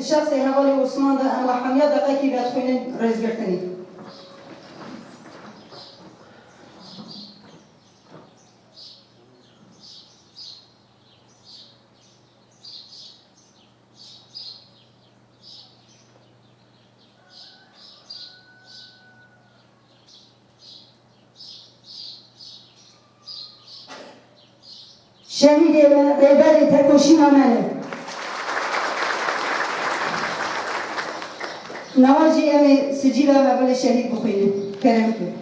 شخص حوالی عثمان ده اما حمیت دقیقی که باید خوینین رئیس گرتنی. شهید بیبر تکوشی نامنه نواجی امی سجیل اول شهید بخوینه کرم که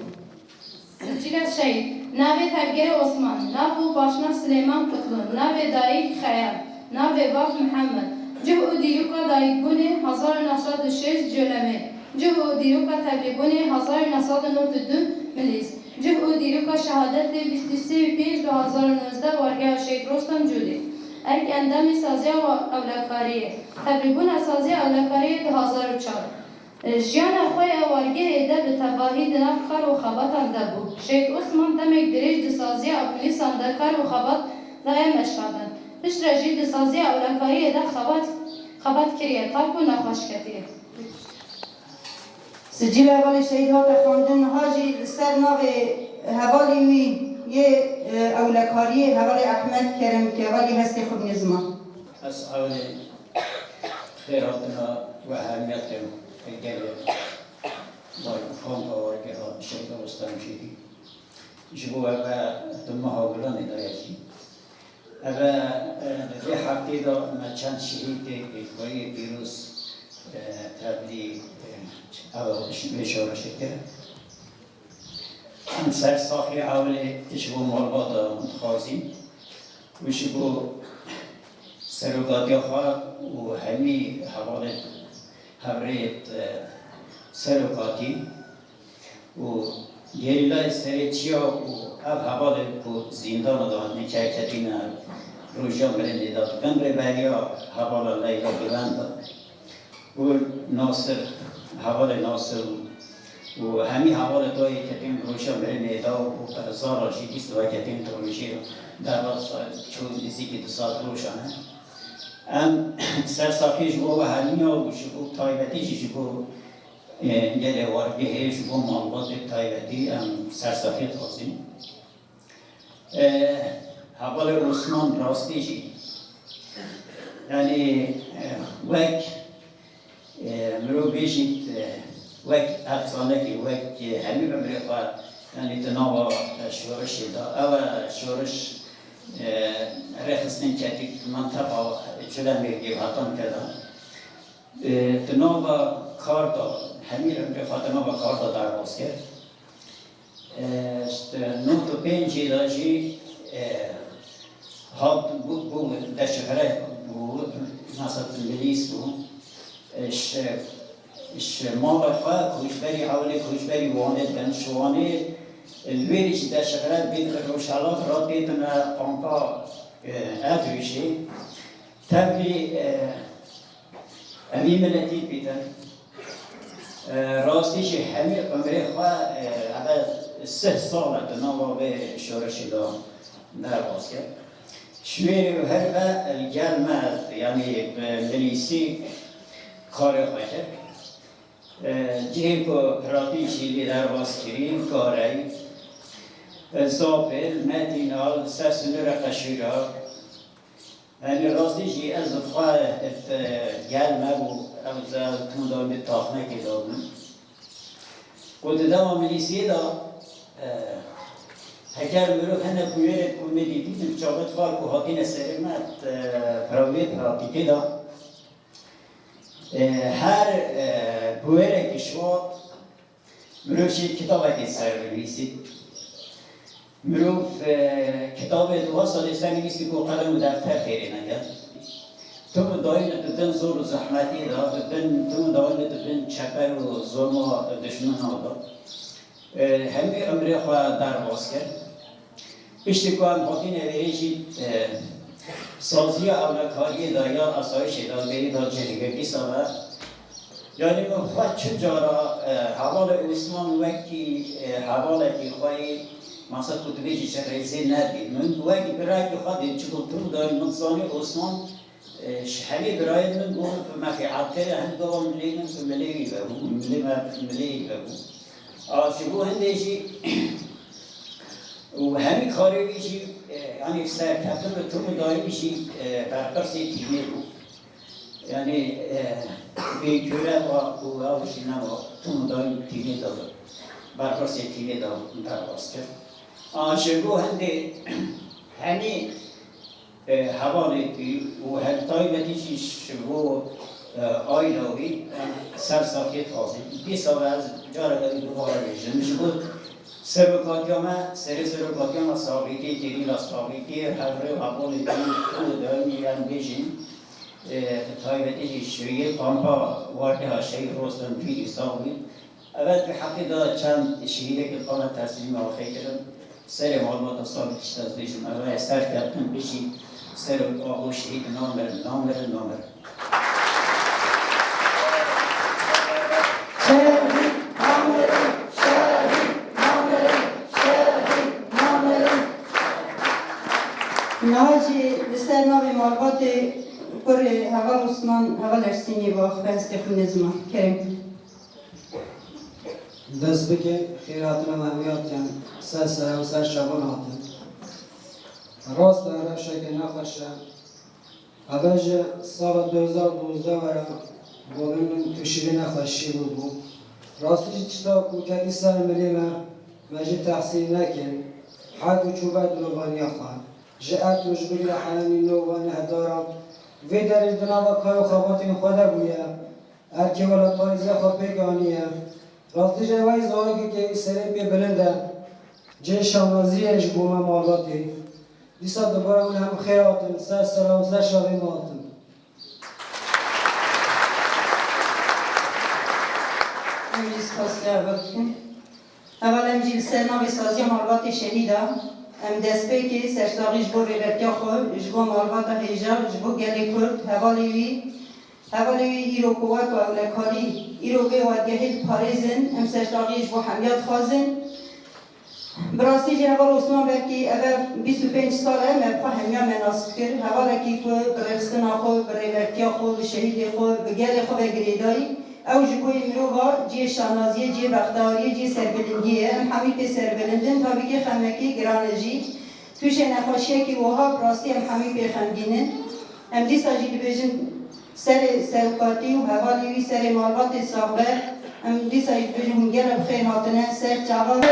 سجیل شهید ناوی ترگیر عثمان ناو باشناف سلیمان قطلون ناوی دایک خیال ناوی باف محمد جه او دیروکا دایک بونه 1906 جلمه جه او دیروکا تبلی بونه 1992 ملیز جه او دیروکا شهادت 23 پیش 2019 وارگاه شهید رستم جودی ارک اندام سازی و اولکاریه تبلیغون سازی اولکاریه 2004 جیان خوی وارگه ده به تباهی دنف کار و خبات هم ده بود شهید عثمان دمک دریج ده سازی اولیس هم ده کار و خبات ده مشهدن پیش رجی ده سازی اولکاریه ده خبات کریه تاکو نخوش کتیه سجیل اول شهید ها تخواندن هاجی سر ناو حوالی وی یه اولکاری حوالی احمد کرم که حوالی هستی خود نظام از حوالی خیراتنا و اهمیتم اگر خان آورگه ها شهید رستم جودی جبو اوه دمه ها بلان ادایتی اوه به هفته دا ما چند شهید ایکوری پیروز تبلی اوه بشاره شکر هم سر ساخی حوالی جبو مالبادا متخوازیم و جبو سروقاتی خواه و همی حوالی هبرید سروقاتی و گریلای سریچیا و اب حوالی کو زندان داد نکرکتین روژان برنده داد گمره بریا حوالا لیلا گرند داد و ناصر حوالی ناصر و همی حوالی توی کتین روژان برنده داد و پرزار راشیدیست و کتین تروژی در راست چون دیزی که 2 ساعت روشانه ام سرساخی جبو و هرمیا و جبو تایبتی جبو گله وارگه جبو مالباز تایبتی ام سرساخی خوزیم حوال عثمان راستی جی یعنی وک مرو بیشید وک افسانه که وک همی بمری خواه یعنی تناوا شورشی دا او شورش رخصتن کتی منطقه چلا میگی هاتان کردن تناوا کار دا همین رفت تناوا کار دا در باز کرد 95 داشی هات بود در شهره بود مثلا ملیس بود اش مال خواه کوشبری حوالی کوشبری وانه دنشوانه الویریش در شهره بین روشالات را دیدن پانکا ادویشی تبلی امی ملتی بیدن راستیش همین عمره خواه اول 3 سال نوا به شورشی دا در باز کرد شویر و هر با گرمه یعنی ملیسی کار خواه کرد جهی که پراتیشی در باز کریم کاری زابل مدینال سرسنور قشیرا یعنی راستیشی از خواه گرمه و از تندان به تاخنه که دادن و دادم ملیسی دا اگر مرو هنه بویر کمیدی دیدم چاقت خواه که حاکین سرمت پراوی دا هر بویر کشوا مروشی کتاب که سر بنویسید مروف کتاب 2 سال سر نویسی که قلم و دفتر خیلی نگرد تو داین دادن زور و زحمتی دا تو داین دادن چپر و ظلم و دشمن ها دا همی عمره خواه در باز کرد پشتی که هم حاکین اویجی سازی اولکاری دا یا اسایش دا بری دا جنگی ساله یعنی من خواه چجارا حوال عثمان وکی حواله که خواهی مقصد کتبه چه ریزی ندید من وکی برای که خواه دید چه کتب داری منصانی عثمان شحالي برايد من قول ما في عطية هندو ملي من ملي بابو ملي ما ملي بابو شبو هندي شيء وهمي خارجي شيء يعني سر كابتن توم دايم شيء برقصي تيميرو يعني بيجوله و شينا و توم دايم تيمي دار برقصي تيمي دار برقص كر شبو هندي هني حوالي وهالطاي بتيجي شبو آیلوی سر ساکت حاضر 20 سال از جاره داری دوباره بیشتر میشه بود سرکاتیاما ثابتی تیری ثابتی هر قبول دو داریم بیشین تایبتی شویه پامپا وارد هاشی روستن فیلی ساوی اول به حقیقت چند شهیده که قانون تسلیم آخری کردن سر معلومات ثابت شد بیشتر اول سر کردن بیشی سر آقا شهید نامر نهاجی لسر ناوی مالبات پر هوا عثمان هوا لرسینی باخ به استخون زمان کریم دست بکن خیراتنا مهمیات کن سر و سر شبان هاتن راست داره شکل نخوشه اوج سال 2012 ورم بابن کشیده نخوشی بود راستی چطور کوکتی سر ملیمه مجید تحصیل نکن حد و چوبت نوبانی خواه جاءت وجبريل حناني نوباني هدارم في درج دناوا كايو خباتين خدا بويا اركي ولا طايزة خب بيقانية راستی جوای زارگی که سرم بی بلنده جه شانازیش بومه مالاتی دیسا دوباره اون هم خیراتن سر سلام سر شاوی ماتن امجیز خواسته اول کن اول امجیز سر ناوی سازی مالبات شهیده دست که سرساقی جبو ریبرتیا خود جبو مالبات هیجا جبو گلی کرد حوالی ایرو قوات و اولکاری ایرو به ودگهید پاریزن سرساقی جبو حمیات خوازن براستی جه حوال عثمان برکی اول 25 ساله مبقا همیا مناسب کرد حوالی که برخستن خود بریبرتیا خود بشهید خود بگل خود بگریدایی او جبوی مروبا جی شانازیه جی بختاریه جی سربلندیه همی پی سربلندن تا بگی خمکی گرانجی توش نخوشیه که وها براستی همی پی خمگینن هم دیسا جی بجن سرکاتی و حوالی وی سر مالبات سابق هم دیسا جی بجن هنگر بخیر هاتنه سر جواب